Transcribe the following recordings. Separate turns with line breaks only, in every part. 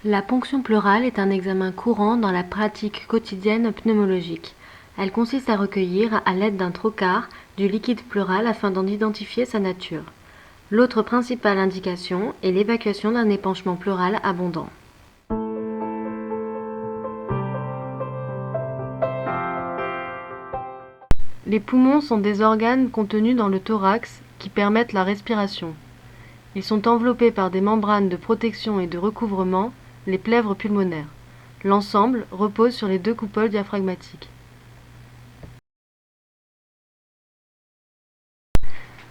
La ponction pleurale est un examen courant dans la pratique quotidienne pneumologique. Elle consiste à recueillir, à l'aide d'un trocar, du liquide pleural afin d'en identifier sa nature. L'autre principale indication est l'évacuation d'un épanchement pleural abondant. Les poumons sont des organes contenus dans le thorax qui permettent la respiration. Ils sont enveloppés par des membranes de protection et de recouvrement, les plèvres pulmonaires. L'ensemble repose sur les deux coupoles diaphragmatiques.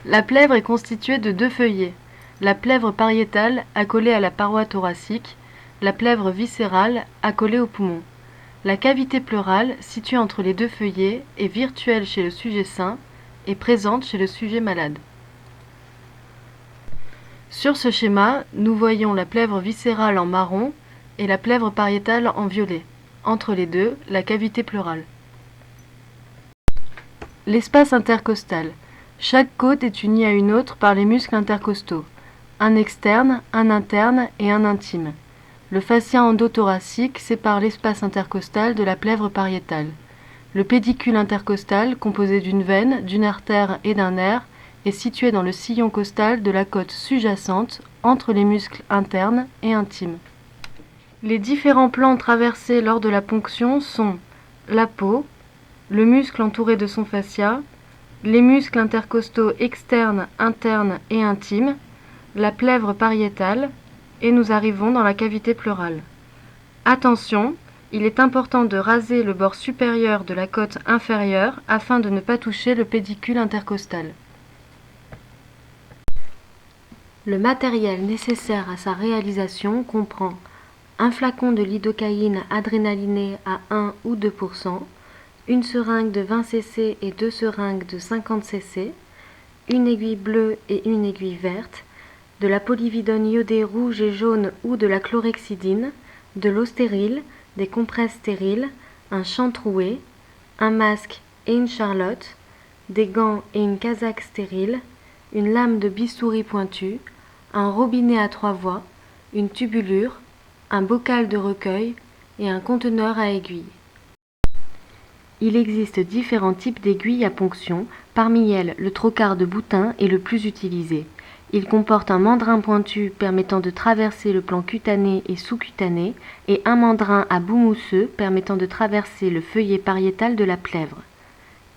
La plèvre est constituée de deux feuillets. La plèvre pariétale accolée à la paroi thoracique, la plèvre viscérale accolée au poumon. La cavité pleurale, située entre les deux feuillets, est virtuelle chez le sujet sain et présente chez le sujet malade. Sur ce schéma, nous voyons la plèvre viscérale en marron et la plèvre pariétale en violet. Entre les deux, la cavité pleurale. L'espace intercostal. Chaque côte est unie à une autre par les muscles intercostaux. Un externe, un interne et un intime. Le fascia endothoracique sépare l'espace intercostal de la plèvre pariétale. Le pédicule intercostal, composé d'une veine, d'une artère et d'un nerf, est situé dans le sillon costal de la côte sous-jacente, entre les muscles internes et intimes. Les différents plans traversés lors de la ponction sont la peau, le muscle entouré de son fascia, les muscles intercostaux externes, internes et intimes, la plèvre pariétale, et nous arrivons dans la cavité pleurale. Attention, il est important de raser le bord supérieur de la côte inférieure afin de ne pas toucher le pédicule intercostal. Le matériel nécessaire à sa réalisation comprend un flacon de lidocaïne adrénalinée à 1 ou 2%, une seringue de 20 cc et deux seringues de 50 cc, une aiguille bleue et une aiguille verte, de la polyvidone iodée rouge et jaune ou de la chlorhexidine, de l'eau stérile, des compresses stériles, un chant troué, un masque et une charlotte, des gants et une casaque stérile, une lame de bistouri pointue, un robinet à 3 voies, une tubulure, un bocal de recueil et un conteneur à aiguilles. Il existe différents types d'aiguilles à ponction, parmi elles le trocar de Boutin est le plus utilisé. Il comporte un mandrin pointu permettant de traverser le plan cutané et sous-cutané et un mandrin à bout mousseux permettant de traverser le feuillet pariétal de la plèvre.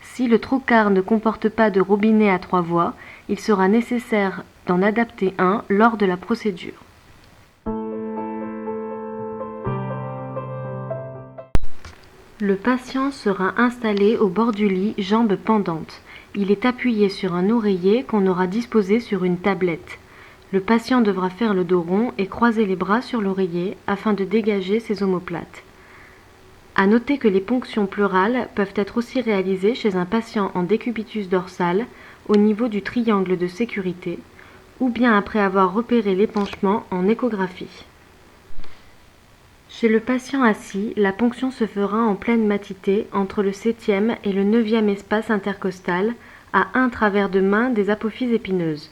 Si le trocar ne comporte pas de robinet à 3 voies, il sera nécessaire d'en adapter un lors de la procédure. Le patient sera installé au bord du lit, jambes pendantes. Il est appuyé sur un oreiller qu'on aura disposé sur une tablette. Le patient devra faire le dos rond et croiser les bras sur l'oreiller afin de dégager ses omoplates. À noter que les ponctions pleurales peuvent être aussi réalisées chez un patient en décubitus dorsal au niveau du triangle de sécurité ou bien après avoir repéré l'épanchement en échographie. Chez le patient assis, la ponction se fera en pleine matité entre le 7e et le 9e espace intercostal, à 1 travers de main des apophyses épineuses.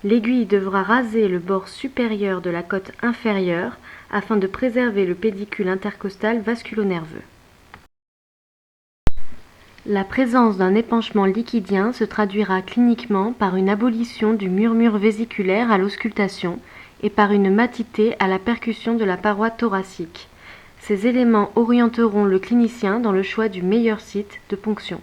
L'aiguille devra raser le bord supérieur de la côte inférieure afin de préserver le pédicule intercostal vasculonerveux. La présence d'un épanchement liquidien se traduira cliniquement par une abolition du murmure vésiculaire à l'auscultation et par une matité à la percussion de la paroi thoracique. Ces éléments orienteront le clinicien dans le choix du meilleur site de ponction.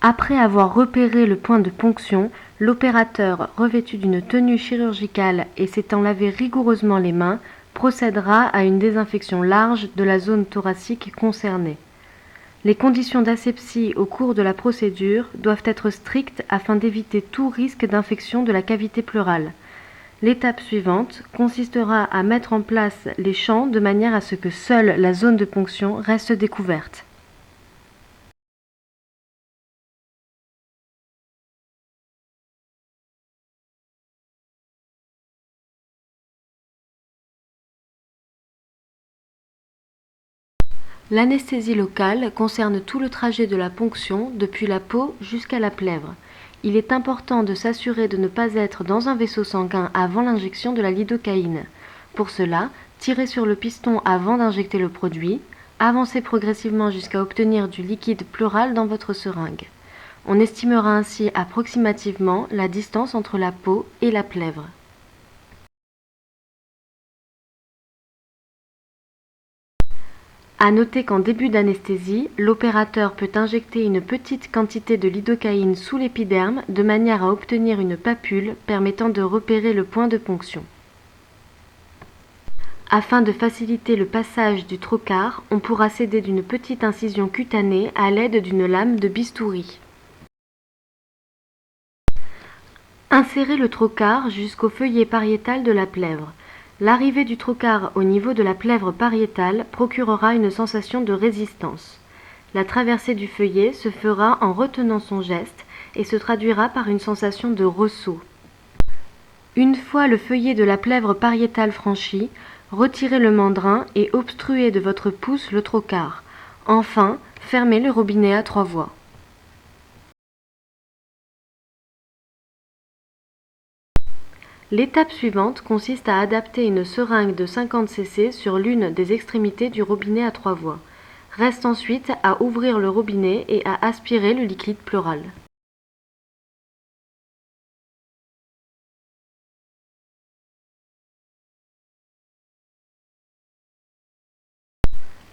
Après avoir repéré le point de ponction, l'opérateur, revêtu d'une tenue chirurgicale et s'étant lavé rigoureusement les mains, procédera à une désinfection large de la zone thoracique concernée. Les conditions d'asepsie au cours de la procédure doivent être strictes afin d'éviter tout risque d'infection de la cavité pleurale. L'étape suivante consistera à mettre en place les champs de manière à ce que seule la zone de ponction reste découverte. L'anesthésie locale concerne tout le trajet de la ponction depuis la peau jusqu'à la plèvre. Il est important de s'assurer de ne pas être dans un vaisseau sanguin avant l'injection de la lidocaïne. Pour cela, tirez sur le piston avant d'injecter le produit, avancez progressivement jusqu'à obtenir du liquide pleural dans votre seringue. On estimera ainsi approximativement la distance entre la peau et la plèvre. À noter qu'en début d'anesthésie, l'opérateur peut injecter une petite quantité de lidocaïne sous l'épiderme de manière à obtenir une papule permettant de repérer le point de ponction. Afin de faciliter le passage du trocar, on pourra s'aider d'une petite incision cutanée à l'aide d'une lame de bistouri. Insérez le trocar jusqu'au feuillet pariétal de la plèvre. L'arrivée du trocar au niveau de la plèvre pariétale procurera une sensation de résistance. La traversée du feuillet se fera en retenant son geste et se traduira par une sensation de ressaut. Une fois le feuillet de la plèvre pariétale franchi, retirez le mandrin et obstruez de votre pouce le trocar. Enfin, fermez le robinet à 3 voies. L'étape suivante consiste à adapter une seringue de 50 cc sur l'une des extrémités du robinet à 3 voies. Reste ensuite à ouvrir le robinet et à aspirer le liquide pleural.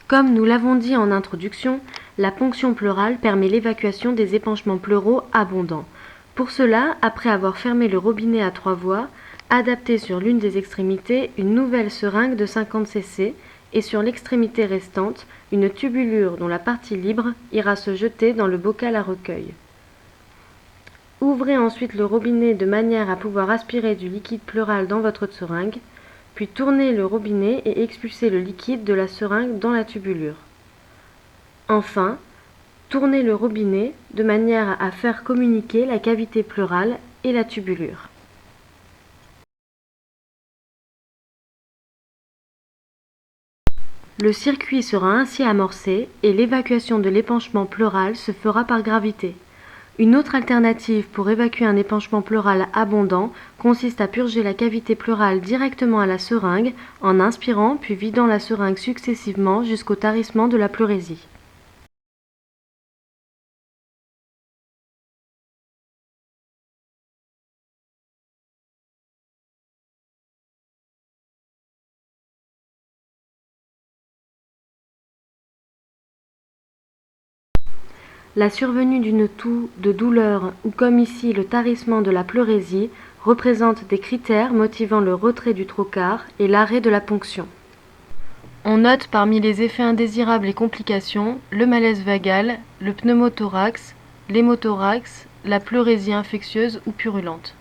Comme nous l'avons dit en introduction, la ponction pleurale permet l'évacuation des épanchements pleuraux abondants. Pour cela, après avoir fermé le robinet à 3 voies, adaptez sur l'une des extrémités une nouvelle seringue de 50 cc et sur l'extrémité restante, une tubulure dont la partie libre ira se jeter dans le bocal à recueil. Ouvrez ensuite le robinet de manière à pouvoir aspirer du liquide pleural dans votre seringue, puis tournez le robinet et expulsez le liquide de la seringue dans la tubulure. Enfin, tournez le robinet de manière à faire communiquer la cavité pleurale et la tubulure. Le circuit sera ainsi amorcé et l'évacuation de l'épanchement pleural se fera par gravité. Une autre alternative pour évacuer un épanchement pleural abondant consiste à purger la cavité pleurale directement à la seringue en inspirant puis vidant la seringue successivement jusqu'au tarissement de la pleurésie. La survenue d'une toux, de douleur ou comme ici le tarissement de la pleurésie représente des critères motivant le retrait du trocar et l'arrêt de la ponction. On note parmi les effets indésirables et complications le malaise vagal, le pneumothorax, l'hémothorax, la pleurésie infectieuse ou purulente.